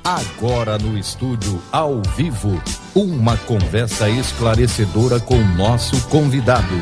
Agora no estúdio, ao vivo, uma conversa esclarecedora com o nosso convidado.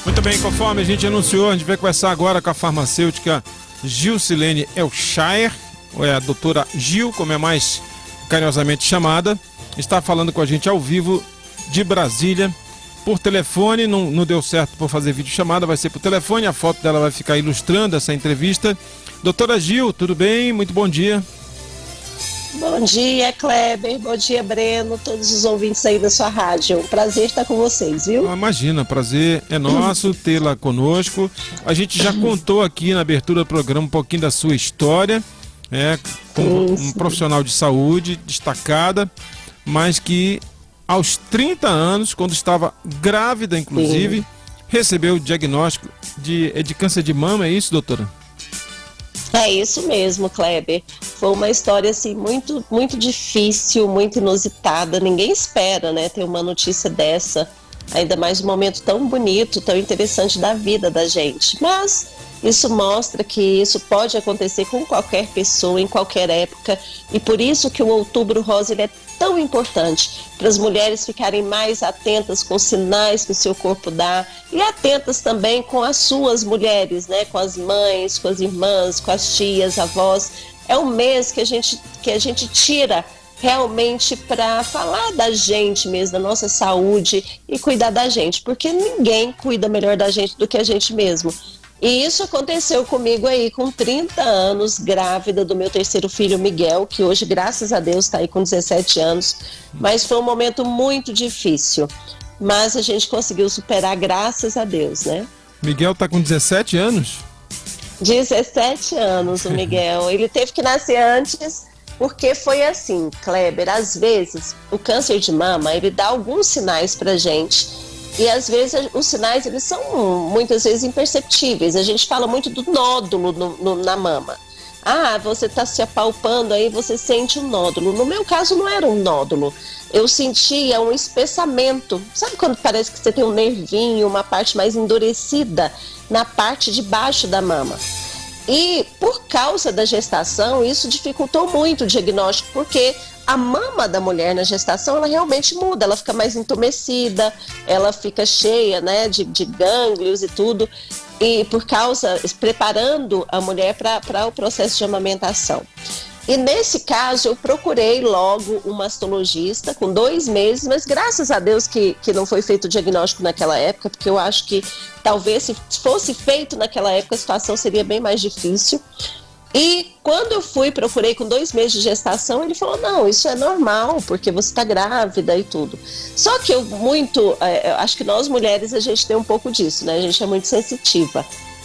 Muito bem, conforme a gente anunciou, a gente vai conversar agora com a farmacêutica Gilcilene Elshire, ou é a doutora Gil, como é mais carinhosamente chamada. Está falando com a gente ao vivo de Brasília, por telefone. Não deu certo por fazer videochamada, vai ser por telefone. A foto dela vai ficar ilustrando essa entrevista. Doutora Gil, tudo bem? Muito bom dia. Bom dia, Kleber. Bom dia, Breno. Todos os ouvintes aí da sua rádio. Um prazer estar com vocês, viu? Imagina, prazer é nosso tê-la conosco. A gente já contou aqui na abertura do programa um pouquinho da sua história, como um profissional de saúde destacada, mas que aos 30 anos, quando estava grávida, inclusive, recebeu o diagnóstico de câncer de mama, é isso, doutora? É isso mesmo, Kleber. Foi uma história assim muito, muito difícil, muito inusitada. Ninguém espera, né, ter uma notícia dessa, ainda mais um momento tão bonito, tão interessante da vida da gente. Mas isso mostra que isso pode acontecer com qualquer pessoa, em qualquer época, e por isso que o Outubro Rosa ele é tão importante, para as mulheres ficarem mais atentas com os sinais que o seu corpo dá, e atentas também com as suas mulheres, né, com as mães, com as irmãs, com as tias, avós. É um mês que a gente tira realmente para falar da gente mesmo, da nossa saúde e cuidar da gente, porque ninguém cuida melhor da gente do que a gente mesmo. E isso aconteceu comigo aí com 30 anos, grávida do meu terceiro filho, Miguel, que hoje, graças a Deus, está aí com 17 anos. Mas foi um momento muito difícil. Mas a gente conseguiu superar, graças a Deus, né? Miguel está com 17 anos? 17 anos, o Miguel. Ele teve que nascer antes, porque foi assim, Kleber. Às vezes, o câncer de mama, ele dá alguns sinais pra gente. E às vezes os sinais eles são muitas vezes imperceptíveis. A gente fala muito do nódulo na mama. Ah, você está se apalpando aí, você sente um nódulo. No meu caso não era um nódulo. Eu sentia um espessamento. Sabe quando parece que você tem um nervinho, uma parte mais endurecida na parte de baixo da mama? E por causa da gestação, isso dificultou muito o diagnóstico, porque a mama da mulher na gestação, ela realmente muda, ela fica mais entumecida, ela fica cheia, né, de gânglios e tudo, e por causa, preparando a mulher para o processo de amamentação. E nesse caso, eu procurei logo um mastologista com 2 meses, mas graças a Deus que não foi feito o diagnóstico naquela época, porque eu acho que talvez se fosse feito naquela época, a situação seria bem mais difícil. E quando eu procurei com 2 meses de gestação, ele falou, não, isso é normal, porque você está grávida e tudo. Só que eu acho que nós mulheres, a gente tem um pouco disso, né? A gente é muito sensitiva.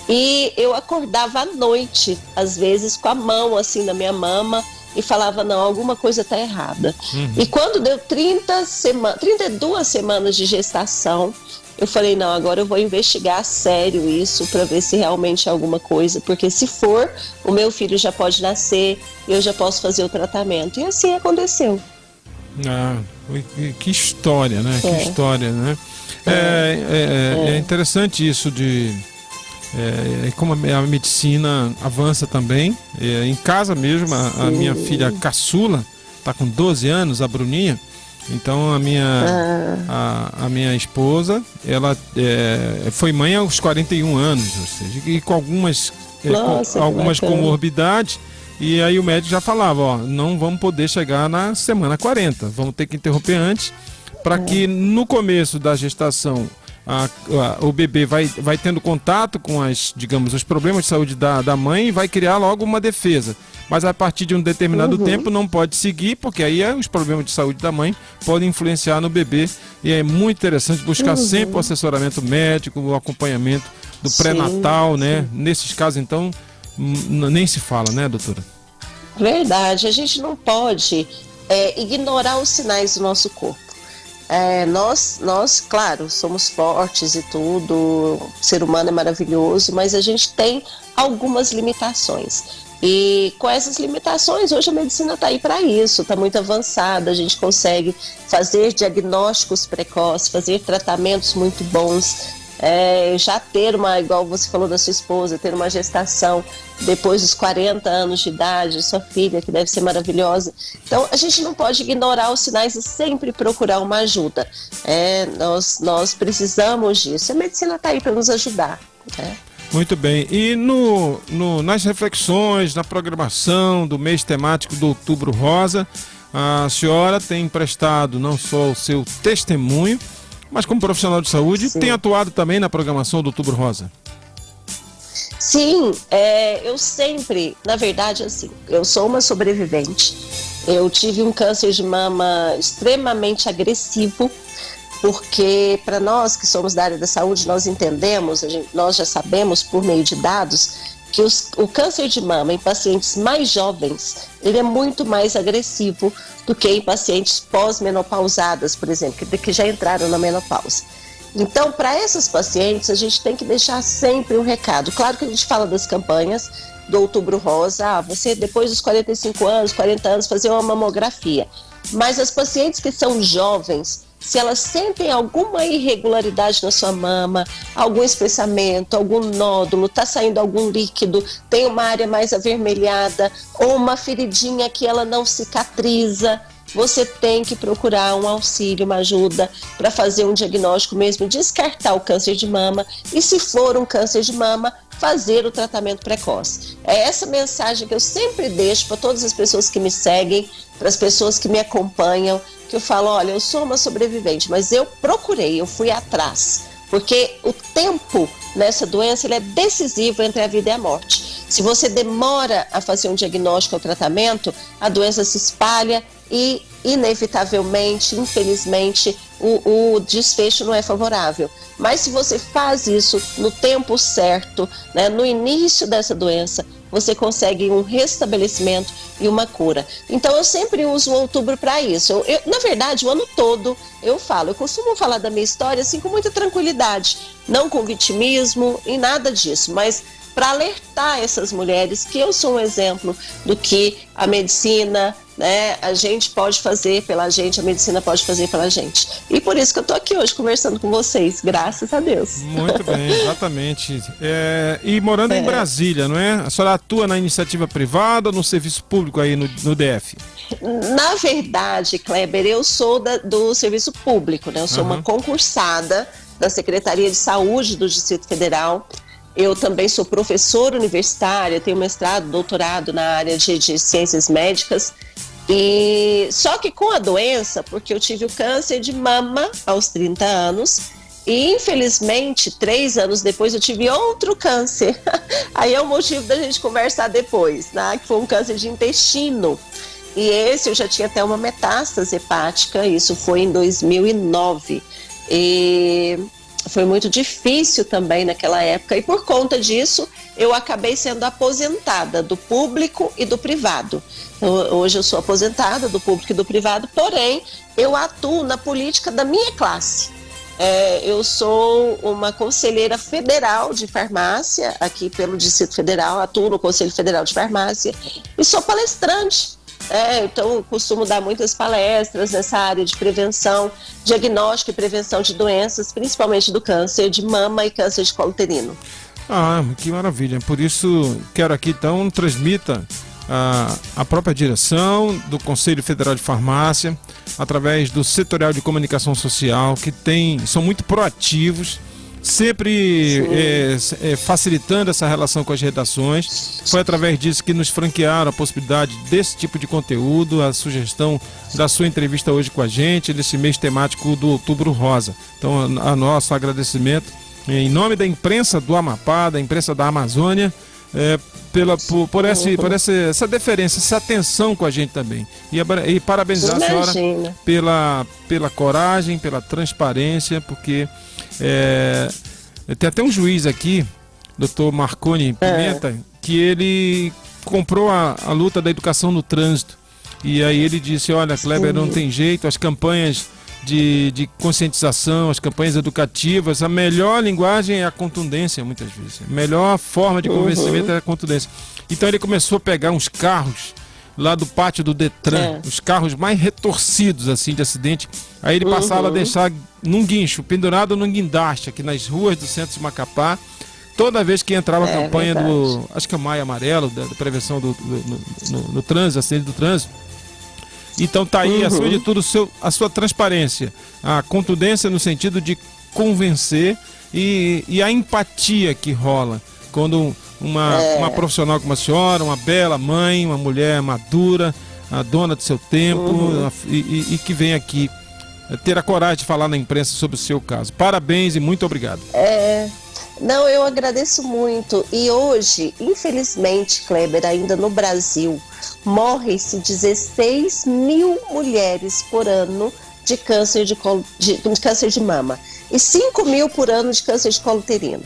E eu acordava à noite, às vezes, com a mão assim na minha mama e falava, não, alguma coisa está errada. E quando deu 32 semanas de gestação, eu falei, não, agora eu vou investigar a sério isso para ver se realmente é alguma coisa, porque se for, o meu filho já pode nascer e eu já posso fazer o tratamento. E assim aconteceu. Ah, que história, né? Que história, né? É interessante isso como a medicina avança também. Em casa mesmo, a minha filha caçula está com 12 anos, a Bruninha. Então a minha esposa, ela foi mãe aos 41 anos, ou seja, e com algumas comorbidades, e aí o médico já falava, ó, não vamos poder chegar na semana 40, vamos ter que interromper antes, para que no começo da gestação o bebê vai tendo contato com os problemas de saúde da mãe e vai criar logo uma defesa. Mas a partir de um determinado tempo não pode seguir, porque aí os problemas de saúde da mãe podem influenciar no bebê. E é muito interessante buscar sempre o assessoramento médico, o acompanhamento do pré-natal, né? Nesses casos, então, nem se fala, né, doutora? Verdade, a gente não pode ignorar os sinais do nosso corpo. Nós, claro, somos fortes e tudo, o ser humano é maravilhoso, mas a gente tem algumas limitações. E com essas limitações, hoje a medicina está aí para isso, está muito avançada, a gente consegue fazer diagnósticos precoces, fazer tratamentos muito bons. já ter igual você falou da sua esposa, ter uma gestação depois dos 40 anos de idade, sua filha, que deve ser maravilhosa. Então, a gente não pode ignorar os sinais e sempre procurar uma ajuda. Nós precisamos disso. A medicina está aí para nos ajudar, né? Muito bem. E nas reflexões, na programação do mês temático do Outubro Rosa, a senhora tem prestado não só o seu testemunho, mas como profissional de saúde, tem atuado também na programação do Outubro Rosa. Sim, eu sempre, na verdade, assim, eu sou uma sobrevivente. Eu tive um câncer de mama extremamente agressivo, porque para nós que somos da área da saúde, nós entendemos, nós já sabemos por meio de dados, que o câncer de mama em pacientes mais jovens, ele é muito mais agressivo do que em pacientes pós-menopausadas, por exemplo, que já entraram na menopausa. Então, para essas pacientes, a gente tem que deixar sempre um recado. Claro que a gente fala das campanhas do Outubro Rosa, você depois dos 45 anos, 40 anos, fazer uma mamografia. Mas as pacientes que são jovens, se elas sentem alguma irregularidade na sua mama, algum espessamento, algum nódulo, está saindo algum líquido, tem uma área mais avermelhada ou uma feridinha que ela não cicatriza, você tem que procurar um auxílio, uma ajuda para fazer um diagnóstico mesmo, descartar o câncer de mama e, se for um câncer de mama, fazer o tratamento precoce. É essa mensagem que eu sempre deixo para todas as pessoas que me seguem, para as pessoas que me acompanham, que eu falo, olha, eu sou uma sobrevivente, mas eu procurei, eu fui atrás, porque o tempo nessa doença ele é decisivo entre a vida e a morte. Se você demora a fazer um diagnóstico ou tratamento, a doença se espalha e, inevitavelmente, infelizmente, o desfecho não é favorável. Mas se você faz isso no tempo certo, né, no início dessa doença, você consegue um restabelecimento e uma cura. Então eu sempre uso o outubro para isso. Na verdade, o ano todo eu costumo falar da minha história assim com muita tranquilidade, não com vitimismo e nada disso, mas para alertar essas mulheres que eu sou um exemplo do que a medicina, né, a gente pode fazer pela gente, a medicina pode fazer pela gente. E por isso que eu estou aqui hoje conversando com vocês, graças a Deus. Muito bem, exatamente. E morando em Brasília, não é? A senhora atua na iniciativa privada ou no serviço público aí no DF? Na verdade, Kleber, eu sou do serviço público, né? Eu sou uma concursada da Secretaria de Saúde do Distrito Federal. Eu também sou professora universitária, tenho mestrado, doutorado na área de ciências médicas. E só que com a doença, porque eu tive o câncer de mama aos 30 anos e infelizmente 3 anos depois eu tive outro câncer. Aí é o motivo da gente conversar depois, né? Que foi um câncer de intestino. E esse eu já tinha até uma metástase hepática, isso foi em 2009. E foi muito difícil também naquela época e por conta disso eu acabei sendo aposentada do público e do privado. Então, hoje eu sou aposentada do público e do privado, porém eu atuo na política da minha classe. Eu sou uma conselheira federal de farmácia aqui pelo Distrito Federal, atuo no Conselho Federal de Farmácia e sou palestrante. Então eu costumo dar muitas palestras nessa área de prevenção, diagnóstico e prevenção de doenças, principalmente do câncer de mama e câncer de colo uterino. Ah, que maravilha. Por isso quero aqui então transmita a própria direção do Conselho Federal de Farmácia, através do Setorial de Comunicação Social, que são muito proativos, sempre facilitando essa relação com as redações. Foi através disso que nos franquearam a possibilidade desse tipo de conteúdo, a sugestão da sua entrevista hoje com a gente, desse mês temático do Outubro Rosa. Então, a nosso agradecimento em nome da imprensa do Amapá, da imprensa da Amazônia, por essa deferência, essa atenção com a gente também. E parabenizar a senhora pela coragem, pela transparência, porque tem até um juiz aqui, Dr. Marconi Pimenta, que ele comprou a luta da educação no trânsito. E aí ele disse, olha, Kleber, não tem jeito, as campanhas de conscientização, as campanhas educativas, a melhor linguagem é a contundência, muitas vezes. A melhor forma de convencimento é a contundência. Então ele começou a pegar uns carros lá do pátio do Detran, os carros mais retorcidos assim de acidente. Aí ele passava a deixar num guincho, pendurado num guindaste aqui nas ruas do centro de Macapá. Toda vez que entrava a campanha do, acho que é o Maio Amarelo, da prevenção no trânsito, acidente do trânsito. Então tá aí, acima de tudo, a sua transparência, a contundência no sentido de convencer e a empatia que rola quando uma profissional como a senhora, uma bela mãe, uma mulher madura, a dona do seu tempo, e que vem aqui ter a coragem de falar na imprensa sobre o seu caso. Parabéns e muito obrigado. Não, eu agradeço muito. E hoje, infelizmente, Kleber, ainda no Brasil, morrem-se 16 mil mulheres por ano de câncer de câncer de mama e 5 mil por ano de câncer de colo uterino.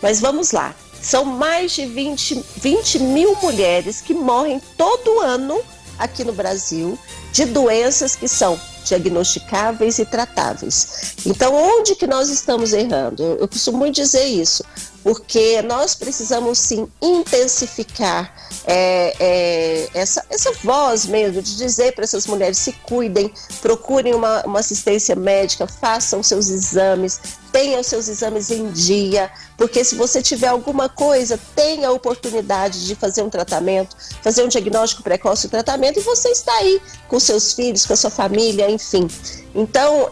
Mas vamos lá, são mais de 20 mil mulheres que morrem todo ano aqui no Brasil de doenças que são diagnosticáveis e tratáveis. Então, onde que nós estamos errando? Eu costumo muito dizer isso, porque nós precisamos sim intensificar essa voz mesmo, de dizer para essas mulheres: se cuidem, procurem uma assistência médica, façam seus exames, tenham seus exames em dia, porque se você tiver alguma coisa, tenha a oportunidade de fazer um tratamento, fazer um diagnóstico precoce do tratamento, e você está aí com seus filhos, com a sua família, enfim. Então,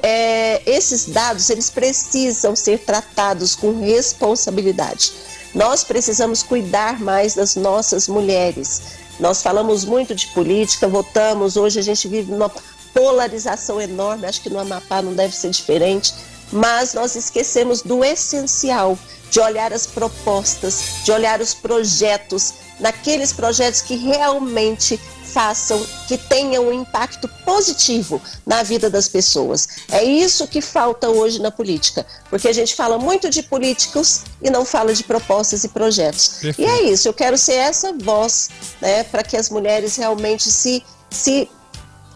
esses dados, eles precisam ser tratados com responsabilidade. Nós precisamos cuidar mais das nossas mulheres. Nós falamos muito de política, votamos, hoje a gente vive uma polarização enorme, acho que no Amapá não deve ser diferente, mas nós esquecemos do essencial, de olhar as propostas, de olhar os projetos, naqueles projetos que realmente façam, que tenham um impacto positivo na vida das pessoas. É isso que falta hoje na política, porque a gente fala muito de políticos e não fala de propostas e projetos. Perfeito. E é isso, eu quero ser essa voz, né, para que as mulheres realmente se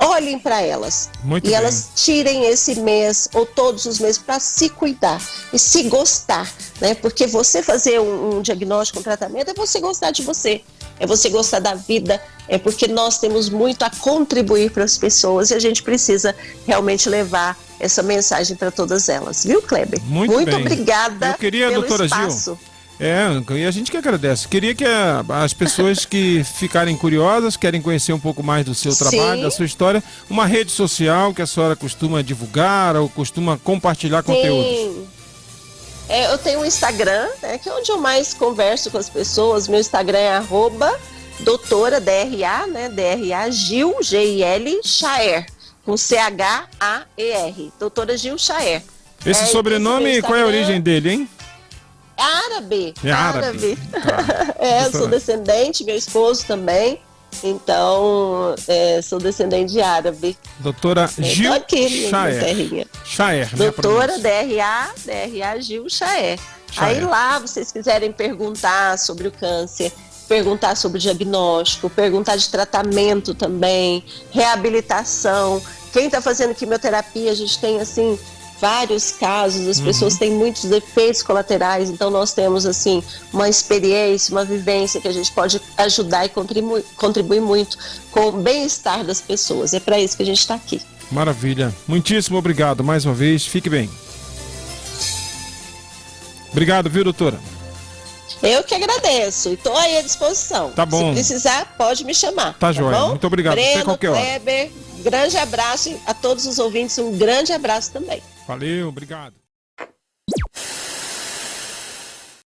olhem para elas. Muito e bem. Elas tirem esse mês ou todos os meses para se cuidar e se gostar, né? Porque você fazer um diagnóstico, um tratamento, é você gostar de você, é você gostar da vida, é porque nós temos muito a contribuir para as pessoas e a gente precisa realmente levar essa mensagem para todas elas, viu, Kleber? Muito bem. Obrigada. Eu queria, pelo doutora espaço. Gil. E a gente que agradece. Queria que as pessoas que ficarem curiosas, querem conhecer um pouco mais do seu trabalho, da sua história, uma rede social que a senhora costuma divulgar ou costuma compartilhar conteúdos. Eu tenho um Instagram, né, que é onde eu mais converso com as pessoas. Meu Instagram é @doutora DRA, né, DRA Gil, G-I-L, Chaer, com C-H-A-E-R, doutora Gil Chaer. Esse sobrenome, qual é a origem dele, hein? Árabe. Tá. Sou descendente, meu esposo também. Então, sou descendente de árabe. Doutora Gil Chaer. Doutora DRA Gil Chaer. Aí lá, vocês quiserem perguntar sobre o câncer, perguntar sobre o diagnóstico, perguntar de tratamento também, reabilitação. Quem está fazendo quimioterapia, a gente tem assim vários casos, as pessoas têm muitos efeitos colaterais, então nós temos assim uma experiência, uma vivência que a gente pode ajudar e contribuir muito com o bem-estar das pessoas. É para isso que a gente está aqui. Maravilha. Muitíssimo obrigado mais uma vez. Fique bem. Obrigado, viu, doutora? Eu que agradeço e estou aí à disposição. Tá bom. Se precisar, pode me chamar. Tá joia. Muito obrigado. Breno, até qualquer hora. Kleber, grande abraço, a todos os ouvintes um grande abraço também. Valeu, obrigado.